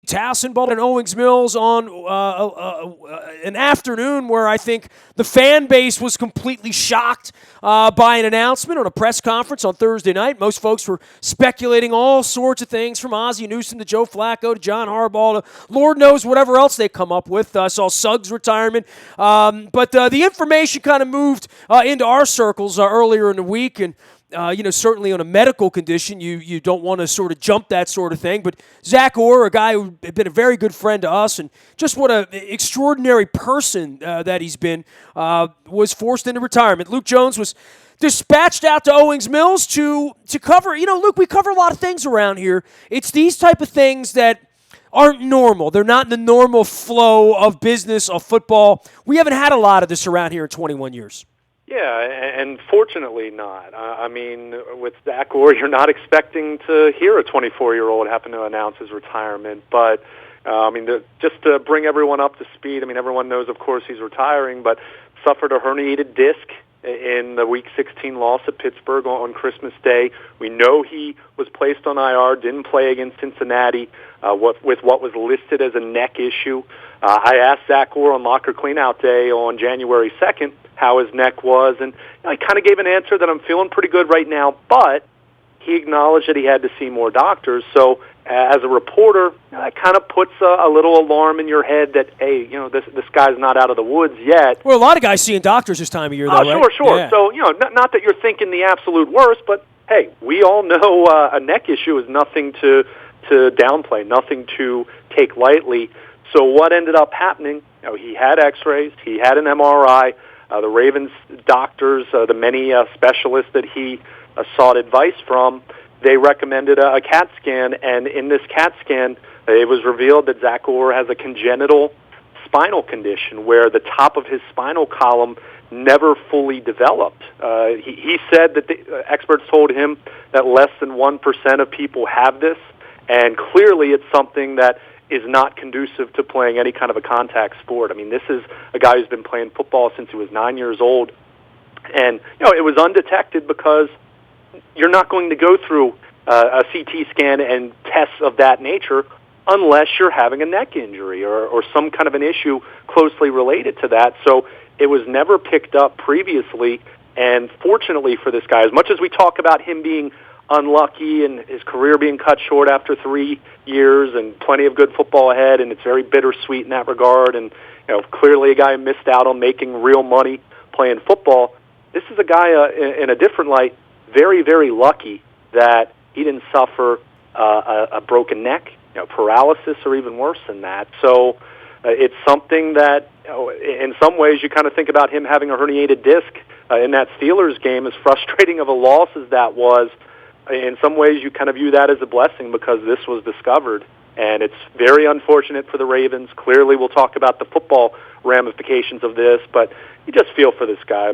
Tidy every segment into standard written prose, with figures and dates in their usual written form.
Towson, Baltimore, and Owings Mills on an afternoon where I think the fan base was completely shocked by an announcement on a press conference on Thursday night. Most folks were speculating all sorts of things, from Ozzie Newsome to Joe Flacco to John Harbaugh to Lord knows whatever else they come up with. I saw Suggs' retirement. But the information kind of moved into our circles earlier in the week, and certainly on a medical condition, you don't want to sort of jump that sort of thing. But Zach Orr, a guy who had been a very good friend to us, and just what an extraordinary person that he's been, was forced into retirement. Luke Jones was dispatched out to Owings Mills to cover. Luke, we cover a lot of things around here. It's these type of things that aren't normal. They're not in the normal flow of business, of football. We haven't had a lot of this around here in 21 years. Yeah, and fortunately not. I mean, with Zach Orr, you're not expecting to hear a 24-year-old happen to announce his retirement. But, just to bring everyone up to speed, everyone knows, of course, he's retiring, but suffered a herniated disc in the Week 16 loss at Pittsburgh on Christmas Day. We know he was placed on IR, didn't play against Cincinnati with what was listed as a neck issue. I asked Zach Orr on Locker Cleanout Day on January 2nd how his neck was, and I kind of gave an answer that I'm feeling pretty good right now, but he acknowledged that he had to see more doctors. So as a reporter, that kind of puts a little alarm in your head that, hey, this guy's not out of the woods yet. Well, a lot of guys seeing doctors this time of year, though, right? Sure. Yeah. So, not that you're thinking the absolute worst, but, hey, we all know a neck issue is nothing to downplay, nothing to take lightly. So what ended up happening, he had x-rays, he had an MRI. The Ravens doctors, the many specialists that he sought advice from, they recommended a CAT scan, and in this CAT scan, it was revealed that Zach Orr has a congenital spinal condition where the top of his spinal column never fully developed. He said that the experts told him that less than 1% of people have this, and clearly it's something that is not conducive to playing any kind of a contact sport. This is a guy who's been playing football since he was 9 years old, and it was undetected because you're not going to go through a CT scan and tests of that nature unless you're having a neck injury or some kind of an issue closely related to that. So it was never picked up previously, and fortunately for this guy, as much as we talk about him being unlucky and his career being cut short after 3 years and plenty of good football ahead, and it's very bittersweet in that regard, and clearly a guy who missed out on making real money playing football. This is a guy in a different light, very, very lucky that he didn't suffer a broken neck, paralysis, or even worse than that. So it's something that, in some ways, you kind of think about him having a herniated disc in that Steelers game, as frustrating of a loss as that was. In some ways, you kind of view that as a blessing because this was discovered, and it's very unfortunate for the Ravens. Clearly, we'll talk about the football ramifications of this, but you just feel for this guy.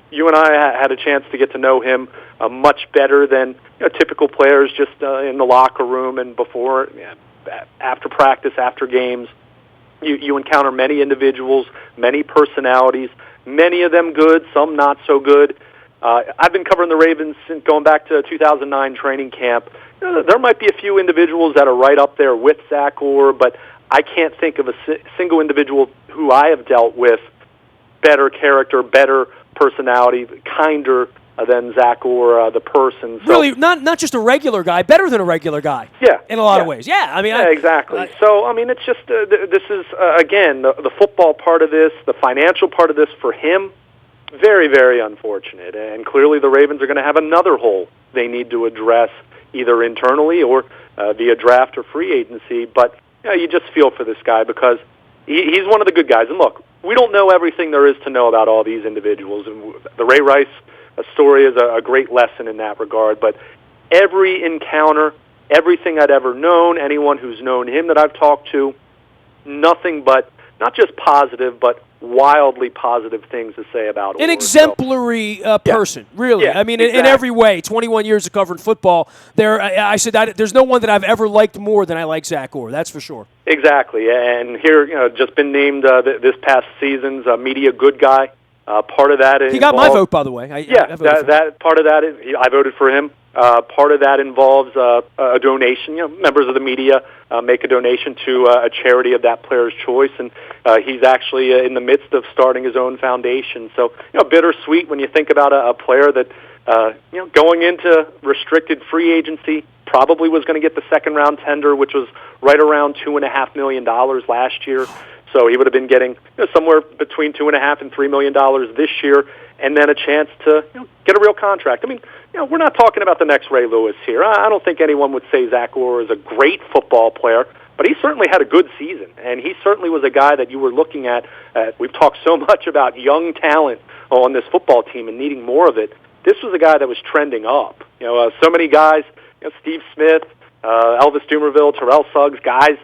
You and I had a chance to get to know him much better than typical players just in the locker room and before, after practice, after games. You encounter many individuals, many personalities, many of them good, some not so good. I've been covering the Ravens since going back to 2009 training camp. There might be a few individuals that are right up there with Zach Orr, but I can't think of a single individual who I have dealt with better character, better personality, kinder than Zach Orr, the person. So, really, not just a regular guy, better than a regular guy. Yeah, in a lot of ways. Yeah, exactly. It's just this is again the football part of this, the financial part of this for him. Very, very unfortunate, and clearly the Ravens are going to have another hole they need to address either internally or via draft or free agency. But you just feel for this guy because he's one of the good guys. And look, we don't know everything there is to know about all these individuals, and the Ray Rice story is a great lesson in that regard. But every encounter, everything I'd ever known, anyone who's known him that I've talked to, nothing but not just positive, but wildly positive things to say about Orr. An exemplary person, really. Yeah, exactly. In every way. 21 years of covering football. I said there's no one that I've ever liked more than I like Zach Orr. That's for sure. Exactly, and here, just been named this past season's media good guy. Part of that is he got my vote, by the way. That part of that is I voted for him. Part of that involves a donation. Members of the media make a donation to a charity of that player's choice, and he's actually in the midst of starting his own foundation. So, bittersweet when you think about a player that, going into restricted free agency, probably was going to get the second-round tender, which was right around $2.5 million last year. So he would have been getting somewhere between $2.5 and $3 million this year, and then a chance to get a real contract. I mean, we're not talking about the next Ray Lewis here. I don't think anyone would say Zach Orr is a great football player, but he certainly had a good season, and he certainly was a guy that you were looking at. We've talked so much about young talent on this football team and needing more of it. This was a guy that was trending up. So many guys, Steve Smith, Elvis Dumerville, Terrell Suggs, guys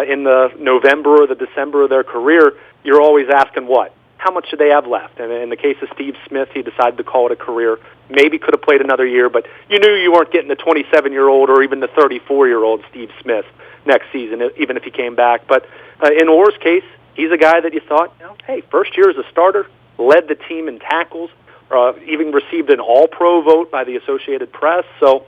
in the November or the December of their career, you're always asking what? How much do they have left? And in the case of Steve Smith, he decided to call it a career. Maybe could have played another year, but you knew you weren't getting the 27-year-old or even the 34-year-old Steve Smith next season, even if he came back. But in Orr's case, he's a guy that you thought, hey, first year as a starter, led the team in tackles, even received an All-Pro vote by the Associated Press. So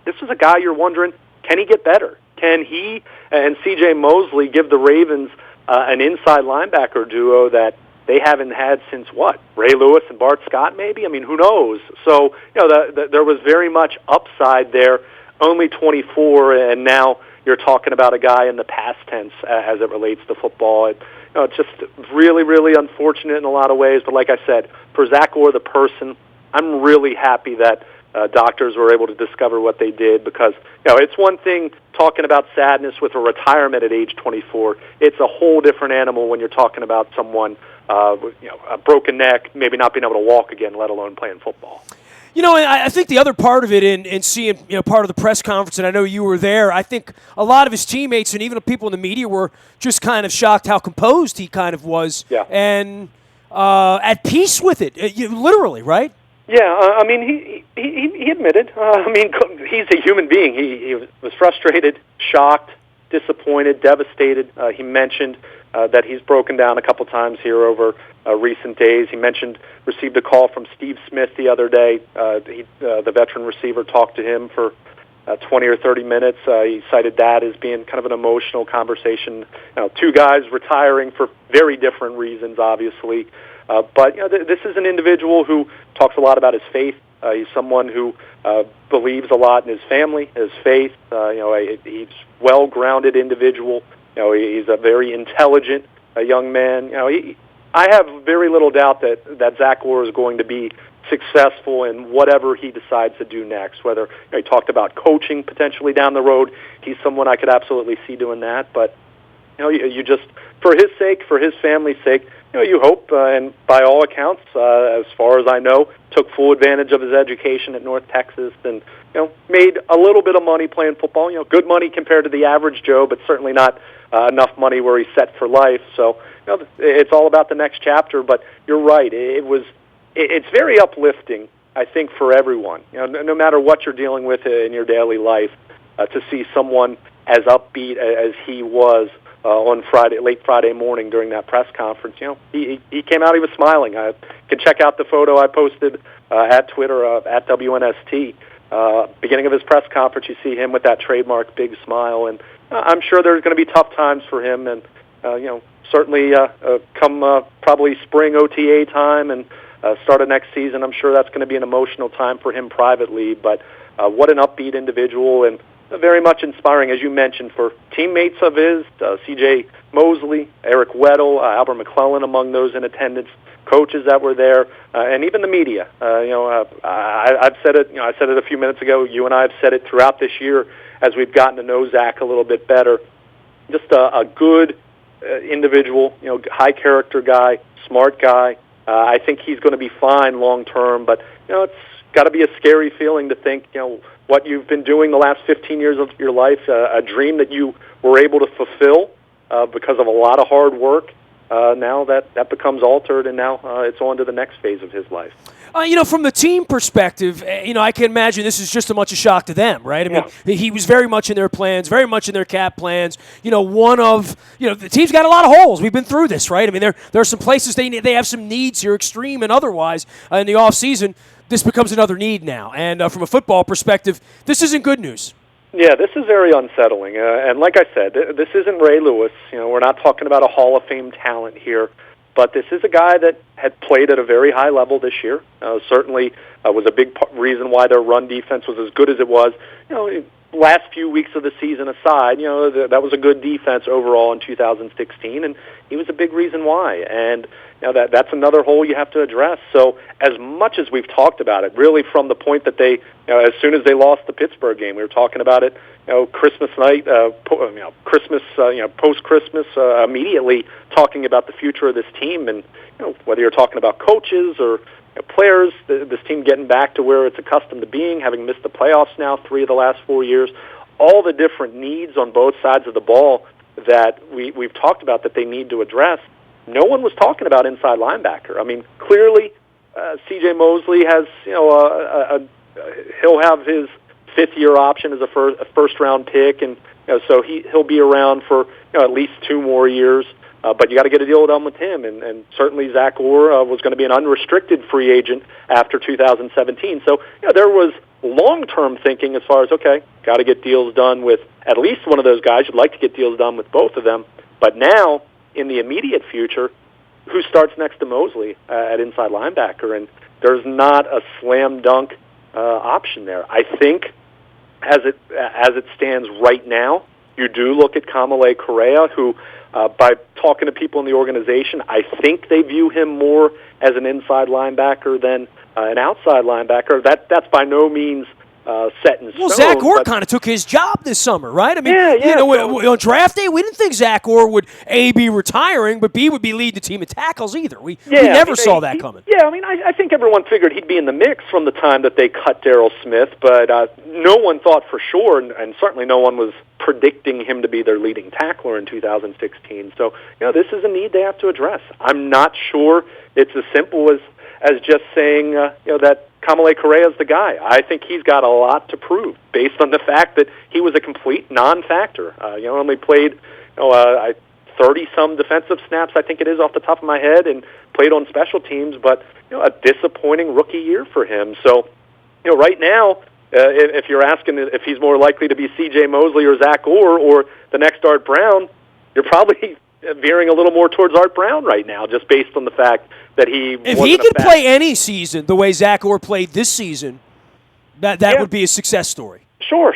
this is a guy you're wondering, can he get better? Can he and C.J. Mosley give the Ravens an inside linebacker duo that they haven't had since what? Ray Lewis and Bart Scott, maybe? I mean, who knows? So, there was very much upside there. Only 24, and now you're talking about a guy in the past tense as it relates to football. It's just really, really unfortunate in a lot of ways. But like I said, for Zach Orr, the person, I'm really happy that doctors were able to discover what they did, because it's one thing talking about sadness with a retirement at age 24. It's a whole different animal when you're talking about someone with a broken neck, maybe not being able to walk again, let alone playing football. I think the other part of it in seeing part of the press conference, and I know you were there, I think a lot of his teammates and even people in the media were just kind of shocked how composed he kind of was, and at peace with it, literally, right? Yeah, I mean, he admitted. He's a human being. He was frustrated, shocked, disappointed, devastated. He mentioned that he's broken down a couple times here over recent days. He mentioned received a call from Steve Smith the other day. The veteran receiver talked to him for 20 or 30 minutes. He cited that as being kind of an emotional conversation. Two guys retiring for very different reasons, obviously. But this is an individual who talks a lot about his faith. He's someone who believes a lot in his family, his faith. He's well-grounded individual. He's a very intelligent young man. I have very little doubt that Zach Orr is going to be successful in whatever he decides to do next. Whether he talked about coaching potentially down the road, he's someone I could absolutely see doing that. But you just, for his sake, for his family's sake, you hope, and by all accounts, as far as I know, took full advantage of his education at North Texas, and made a little bit of money playing football. Good money compared to the average Joe, but certainly not enough money where he's set for life. So it's all about the next chapter. But you're right; it's very uplifting, I think, for everyone. No matter what you're dealing with in your daily life, to see someone as upbeat as he was on late Friday morning during that press conference. He came out, he was smiling. You can check out the photo I posted at Twitter, at WNST. Beginning of his press conference, you see him with that trademark big smile, and I'm sure there's going to be tough times for him, and certainly come probably spring OTA time and start of next season, I'm sure that's going to be an emotional time for him privately, but what an upbeat individual, and very much inspiring, as you mentioned, for teammates of his, C.J. Mosley, Eric Weddle, Albert McClellan among those in attendance, coaches that were there, and even the media. I've said it. I said it a few minutes ago. You and I have said it throughout this year as we've gotten to know Zach a little bit better. Just a good individual, high character guy, smart guy. I think he's going to be fine long term, but it's got to be a scary feeling to think, what you've been doing the last 15 years of your life, a dream that you were able to fulfill because of a lot of hard work, now that becomes altered, and now it's on to the next phase of his life. From the team perspective, I can imagine this is just as much a shock to them, right? I mean, he was very much in their plans, very much in their cap plans. The team's got a lot of holes. We've been through this, right? I mean, there are some places they have some needs here, extreme and otherwise, in the offseason. This becomes another need now. And from a football perspective, this isn't good news. Yeah, this is very unsettling. And like I said, this isn't Ray Lewis. We're not talking about a Hall of Fame talent here. But this is a guy that had played at a very high level this year. Certainly was a big reason why their run defense was as good as it was. Last few weeks of the season aside, that was a good defense overall in 2016, and he was a big reason why. And that's another hole you have to address. So as much as we've talked about it, really from the point that they, as soon as they lost the Pittsburgh game, we were talking about it. Christmas night, Christmas, post-Christmas, immediately talking about the future of this team, and whether you're talking about coaches or players, this team getting back to where it's accustomed to being, having missed the playoffs now 3 of the last 4 years, all the different needs on both sides of the ball that we've talked about that they need to address. No one was talking about inside linebacker. I mean, clearly, C.J. Mosley has, he'll have his fifth-year option as a first-round pick, and so he'll be around for at least 2 more years. But you got to get a deal done with him, and certainly Zach Orr was going to be an unrestricted free agent after 2017. So there was long-term thinking as far as, okay, got to get deals done with at least one of those guys. You'd like to get deals done with both of them. But now, in the immediate future, who starts next to Mosley at inside linebacker? And there's not a slam-dunk option there. I think as it stands right now, you do look at Kamalei Correa, who, by talking to people in the organization, I think they view him more as an inside linebacker than an outside linebacker. That's by no means set in stone. Well, Zach Orr kind of took his job this summer, right? I mean, on draft day, we didn't think Zach Orr would, A, be retiring, but B, would be leading the team in tackles either. We never saw that coming. Yeah, I mean, I think everyone figured he'd be in the mix from the time that they cut Darryl Smith, but no one thought for sure, and certainly no one was predicting him to be their leading tackler in 2016. So, this is a need they have to address. I'm not sure it's as simple as just saying, that Kamalei Correa is the guy. I think he's got a lot to prove based on the fact that he was a complete non-factor. Only played 30-some defensive snaps, I think it is off the top of my head, and played on special teams, but a disappointing rookie year for him. So, right now, if you're asking if he's more likely to be C.J. Mosley or Zach Orr or the next Art Brown, you're probably veering a little more towards Art Brown right now, just based on the fact that if he could play any season the way Zach Orr played this season, that would be a success story. Sure.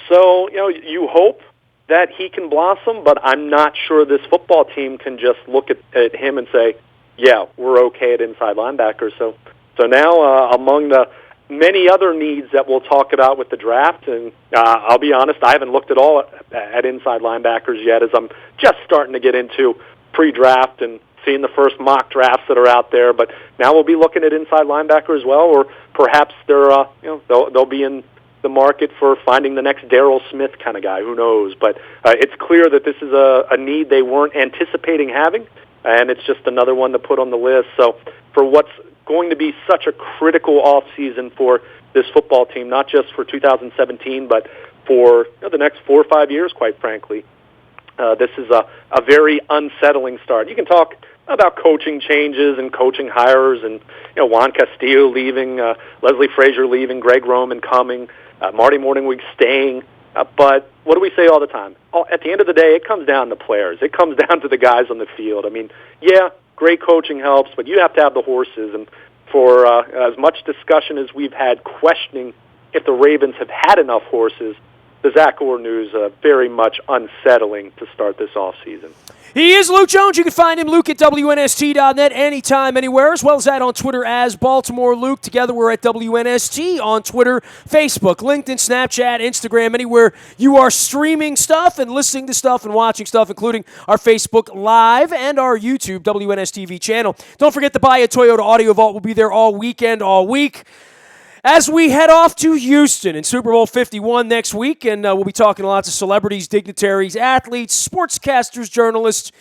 So you hope that he can blossom, but I'm not sure this football team can just look at him and say, yeah, we're okay at inside linebacker. So now among the many other needs that we'll talk about with the draft, and I'll be honest, I haven't looked at all at inside linebackers yet, as I'm just starting to get into pre-draft and seeing the first mock drafts that are out there. But now we'll be looking at inside linebacker as well, or perhaps they'll be in the market for finding the next Darryl Smith kind of guy. Who knows? But it's clear that this is a need they weren't anticipating having, and it's just another one to put on the list. So for what's going to be such a critical offseason for this football team, not just for 2017, but for the next 4 or 5 years, quite frankly, this is a very unsettling start. You can talk about coaching changes and coaching hires, and Juan Castillo leaving, Leslie Frazier leaving, Greg Roman coming, Marty Morningwig staying. But what do we say all the time? At the end of the day, it comes down to players. It comes down to the guys on the field. I mean, yeah, great coaching helps, but you have to have the horses. And for as much discussion as we've had questioning if the Ravens have had enough horses, the Zach Orr news very much unsettling to start this offseason. He is Luke Jones. You can find him, Luke, at WNST.net anytime, anywhere, as well as that on Twitter as Baltimore Luke. Together, we're at WNST on Twitter, Facebook, LinkedIn, Snapchat, Instagram, anywhere you are streaming stuff and listening to stuff and watching stuff, including our Facebook Live and our YouTube WNSTV channel. Don't forget to buy a Toyota Audio Vault. We'll be there all weekend, all week, as we head off to Houston in Super Bowl 51 next week, and we'll be talking to lots of celebrities, dignitaries, athletes, sportscasters, journalists,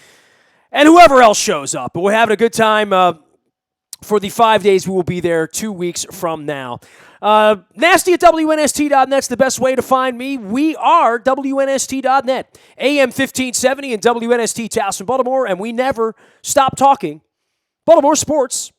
and whoever else shows up. But we're having a good time for the 5 days we will be there 2 weeks from now. Nasty at WNST.net's the best way to find me. We are WNST.net, AM 1570 and WNST Towson, Baltimore, and we never stop talking Baltimore sports.